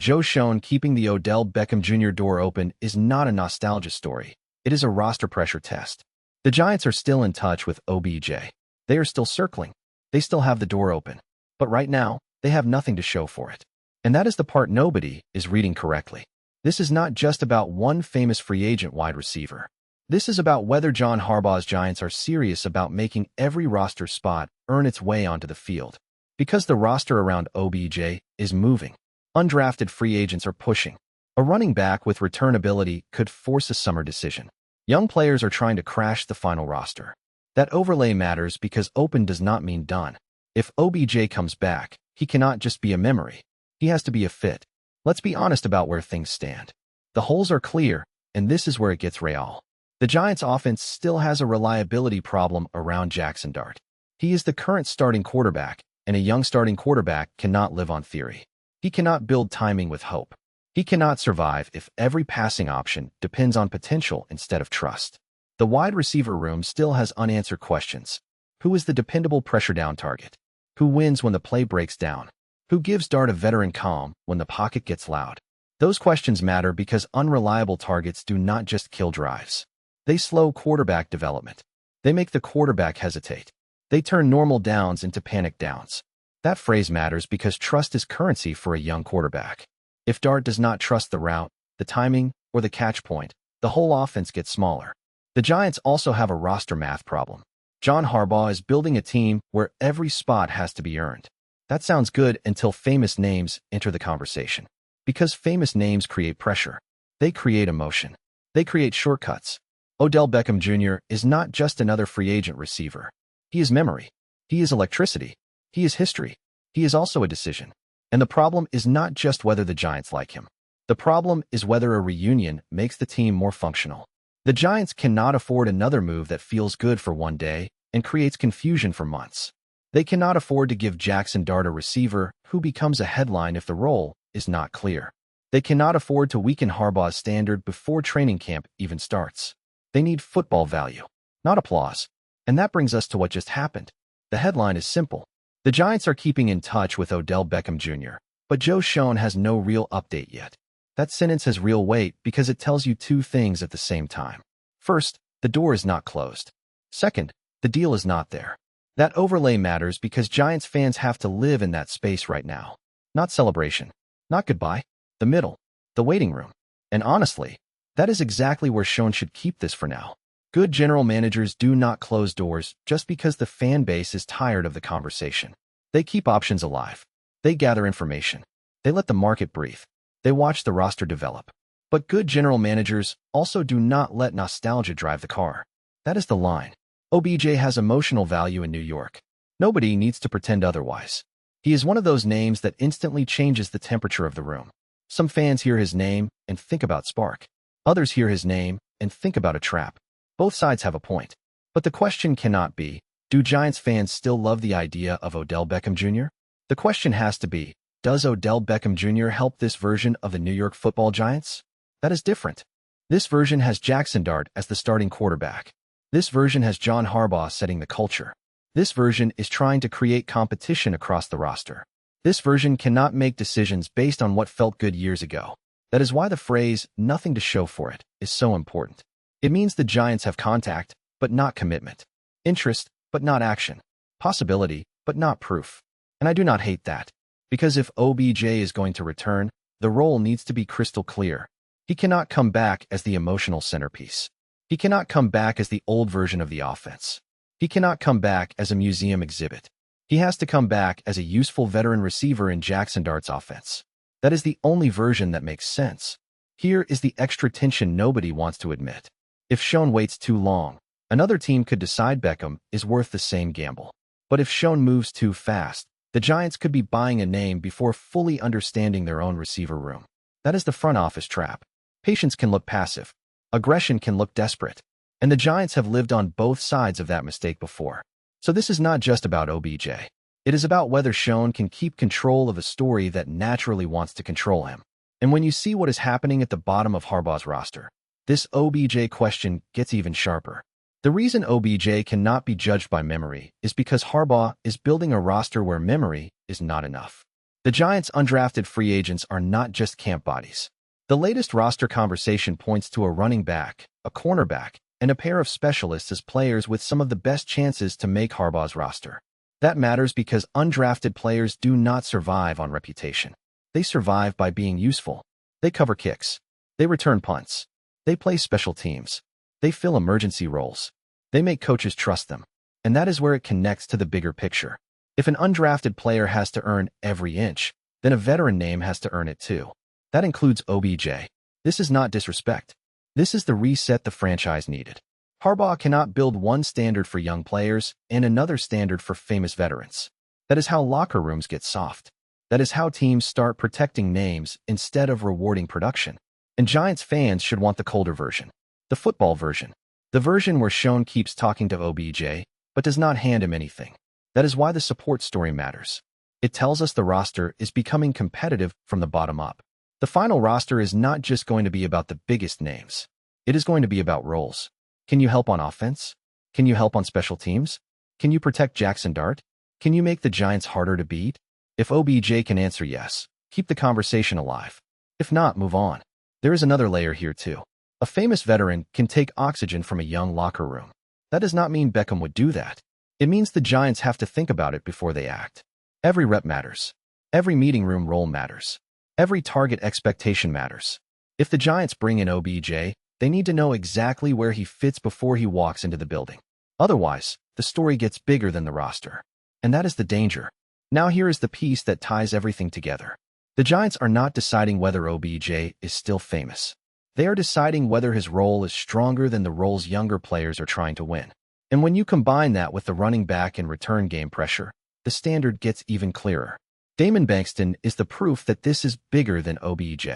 Joe Schoen keeping the Odell Beckham Jr. door open is not a nostalgia story. It is a roster pressure test. The Giants are still in touch with OBJ. They are still circling. They still have the door open. But right now, they have nothing to show for it. And that is the part nobody is reading correctly. This is not just about one famous free agent wide receiver. This is about whether John Harbaugh's Giants are serious about making every roster spot earn its way onto the field. Because the roster around OBJ is moving. Undrafted free agents are pushing. A running back with returnability could force a summer decision. Young players are trying to crash the final roster. That overlay matters because open does not mean done. If OBJ comes back, he cannot just be a memory. He has to be a fit. Let's be honest about where things stand. The holes are clear, and this is where it gets real. The Giants' offense still has a reliability problem around Jaxson Dart. He is the current starting quarterback, and a young starting quarterback cannot live on theory. He cannot build timing with hope. He cannot survive if every passing option depends on potential instead of trust. The wide receiver room still has unanswered questions. Who is the dependable pressure down target? Who wins when the play breaks down? Who gives Dart a veteran calm when the pocket gets loud? Those questions matter because unreliable targets do not just kill drives. They slow quarterback development. They make the quarterback hesitate. They turn normal downs into panic downs. That phrase matters because trust is currency for a young quarterback. If Dart does not trust the route, the timing, or the catch point, the whole offense gets smaller. The Giants also have a roster math problem. John Harbaugh is building a team where every spot has to be earned. That sounds good until famous names enter the conversation. Because famous names create pressure. They create emotion. They create shortcuts. Odell Beckham Jr. is not just another free agent receiver. He is memory. He is electricity. He is history. He is also a decision. And the problem is not just whether the Giants like him. The problem is whether a reunion makes the team more functional. The Giants cannot afford another move that feels good for one day and creates confusion for months. They cannot afford to give Jaxson Dart a receiver who becomes a headline if the role is not clear. They cannot afford to weaken Harbaugh's standard before training camp even starts. They need football value, not applause. And that brings us to what just happened. The headline is simple. The Giants are keeping in touch with Odell Beckham Jr., but Joe Schoen has no real update yet. That sentence has real weight because it tells you two things at the same time. First, the door is not closed. Second, the deal is not there. That overlay matters because Giants fans have to live in that space right now. Not celebration, not goodbye, the middle, the waiting room. And honestly, that is exactly where Schoen should keep this for now. Good general managers do not close doors just because the fan base is tired of the conversation. They keep options alive. They gather information. They let the market breathe. They watch the roster develop. But good general managers also do not let nostalgia drive the car. That is the line. OBJ has emotional value in New York. Nobody needs to pretend otherwise. He is one of those names that instantly changes the temperature of the room. Some fans hear his name and think about spark. Others hear his name and think about a trap. Both sides have a point. But the question cannot be, do Giants fans still love the idea of Odell Beckham Jr.? The question has to be, does Odell Beckham Jr. help this version of the New York Football Giants? That is different. This version has Jaxson Dart as the starting quarterback. This version has John Harbaugh setting the culture. This version is trying to create competition across the roster. This version cannot make decisions based on what felt good years ago. That is why the phrase, nothing to show for it, is so important. It means the Giants have contact, but not commitment. Interest, but not action. Possibility, but not proof. And I do not hate that. Because if OBJ is going to return, the role needs to be crystal clear. He cannot come back as the emotional centerpiece. He cannot come back as the old version of the offense. He cannot come back as a museum exhibit. He has to come back as a useful veteran receiver in Jaxson Dart's offense. That is the only version that makes sense. Here is the extra tension nobody wants to admit. If Schoen waits too long, another team could decide Beckham is worth the same gamble. But if Schoen moves too fast, the Giants could be buying a name before fully understanding their own receiver room. That is the front office trap. Patience can look passive. Aggression can look desperate. And the Giants have lived on both sides of that mistake before. So this is not just about OBJ. It is about whether Schoen can keep control of a story that naturally wants to control him. And when you see what is happening at the bottom of Harbaugh's roster, this OBJ question gets even sharper. The reason OBJ cannot be judged by memory is because Harbaugh is building a roster where memory is not enough. The Giants' undrafted free agents are not just camp bodies. The latest roster conversation points to a running back, a cornerback, and a pair of specialists as players with some of the best chances to make Harbaugh's roster. That matters because undrafted players do not survive on reputation. They survive by being useful. They cover kicks. They return punts. They play special teams. They fill emergency roles. They make coaches trust them. And that is where it connects to the bigger picture. If an undrafted player has to earn every inch, then a veteran name has to earn it too. That includes OBJ. This is not disrespect. This is the reset the franchise needed. Harbaugh cannot build one standard for young players and another standard for famous veterans. That is how locker rooms get soft. That is how teams start protecting names instead of rewarding production. And Giants fans should want the colder version. The football version. The version where Schoen keeps talking to OBJ, but does not hand him anything. That is why the support story matters. It tells us the roster is becoming competitive from the bottom up. The final roster is not just going to be about the biggest names. It is going to be about roles. Can you help on offense? Can you help on special teams? Can you protect Jaxson Dart? Can you make the Giants harder to beat? If OBJ can answer yes, keep the conversation alive. If not, move on. There is another layer here too. A famous veteran can take oxygen from a young locker room. That does not mean Beckham would do that. It means the Giants have to think about it before they act. Every rep matters. Every meeting room role matters. Every target expectation matters. If the Giants bring in OBJ, they need to know exactly where he fits before he walks into the building. Otherwise, the story gets bigger than the roster. And that is the danger. Now here is the piece that ties everything together. The Giants are not deciding whether OBJ is still famous. They are deciding whether his role is stronger than the roles younger players are trying to win. And when you combine that with the running back and return game pressure, the standard gets even clearer. Damon Bankston is the proof that this is bigger than OBJ.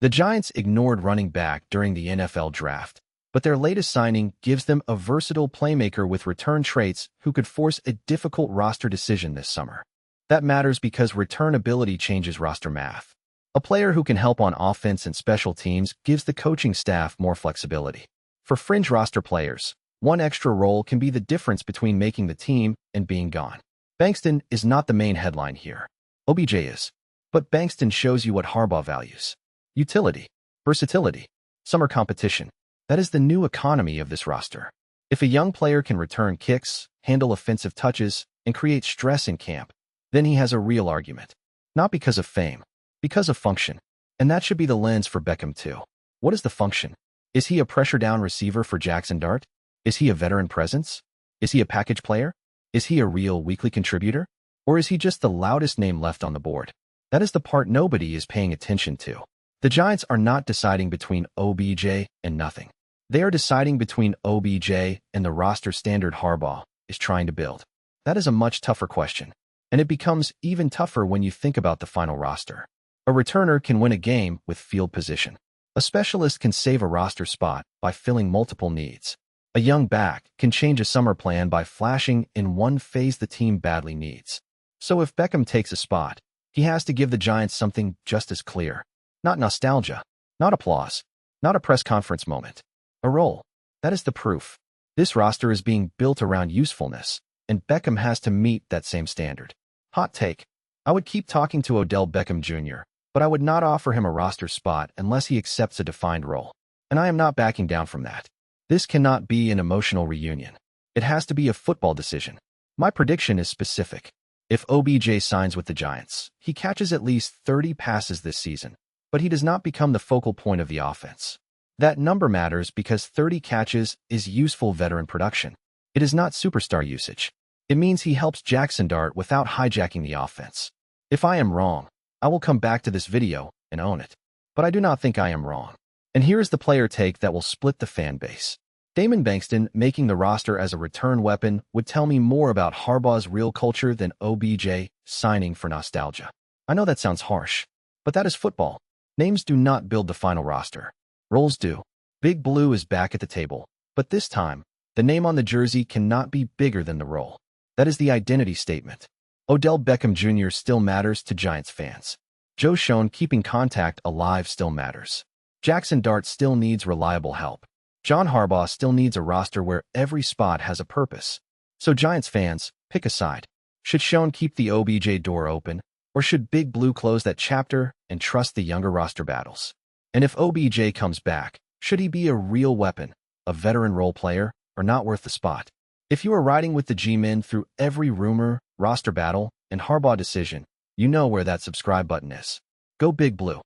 The Giants ignored running back during the NFL draft, but their latest signing gives them a versatile playmaker with return traits who could force a difficult roster decision this summer. That matters because return ability changes roster math. A player who can help on offense and special teams gives the coaching staff more flexibility. For fringe roster players, one extra role can be the difference between making the team and being gone. Bankston is not the main headline here. OBJ is. But Bankston shows you what Harbaugh values. Utility, versatility, summer competition. That is the new economy of this roster. If a young player can return kicks, handle offensive touches, and create stress in camp, then he has a real argument. Not because of fame, because of function. And that should be the lens for Beckham too. What is the function? Is he a pressure-down receiver for Jaxson Dart? Is he a veteran presence? Is he a package player? Is he a real weekly contributor? Or is he just the loudest name left on the board? That is the part nobody is paying attention to. The Giants are not deciding between OBJ and nothing. They are deciding between OBJ and the roster standard Harbaugh is trying to build. That is a much tougher question. And it becomes even tougher when you think about the final roster. A returner can win a game with field position. A specialist can save a roster spot by filling multiple needs. A young back can change a summer plan by flashing in one phase the team badly needs. So if Beckham takes a spot, he has to give the Giants something just as clear. Not nostalgia, not applause, not a press conference moment. A role. That is the proof. This roster is being built around usefulness, and Beckham has to meet that same standard. Hot take. I would keep talking to Odell Beckham Jr., but I would not offer him a roster spot unless he accepts a defined role. And I am not backing down from that. This cannot be an emotional reunion. It has to be a football decision. My prediction is specific. If OBJ signs with the Giants, he catches at least 30 passes this season, but he does not become the focal point of the offense. That number matters because 30 catches is useful veteran production. It is not superstar usage. It means he helps Jaxson Dart without hijacking the offense. If I am wrong, I will come back to this video and own it. But I do not think I am wrong. And here is the player take that will split the fan base. Damon Bankston making the roster as a return weapon would tell me more about Harbaugh's real culture than OBJ signing for nostalgia. I know that sounds harsh, but that is football. Names do not build the final roster. Roles do. Big Blue is back at the table, but this time, the name on the jersey cannot be bigger than the role. That is the identity statement. Odell Beckham Jr. still matters to Giants fans. Joe Schoen keeping contact alive still matters. Jaxson Dart still needs reliable help. John Harbaugh still needs a roster where every spot has a purpose. So Giants fans, pick a side. Should Schoen keep the OBJ door open, Or should Big Blue close that chapter and trust the younger roster battles? And if OBJ comes back, should he be a real weapon, a veteran role player, or not worth the spot? If you are riding with the G-Men through every rumor, roster battle, and Harbaugh decision, you know where that subscribe button is. Go Big Blue.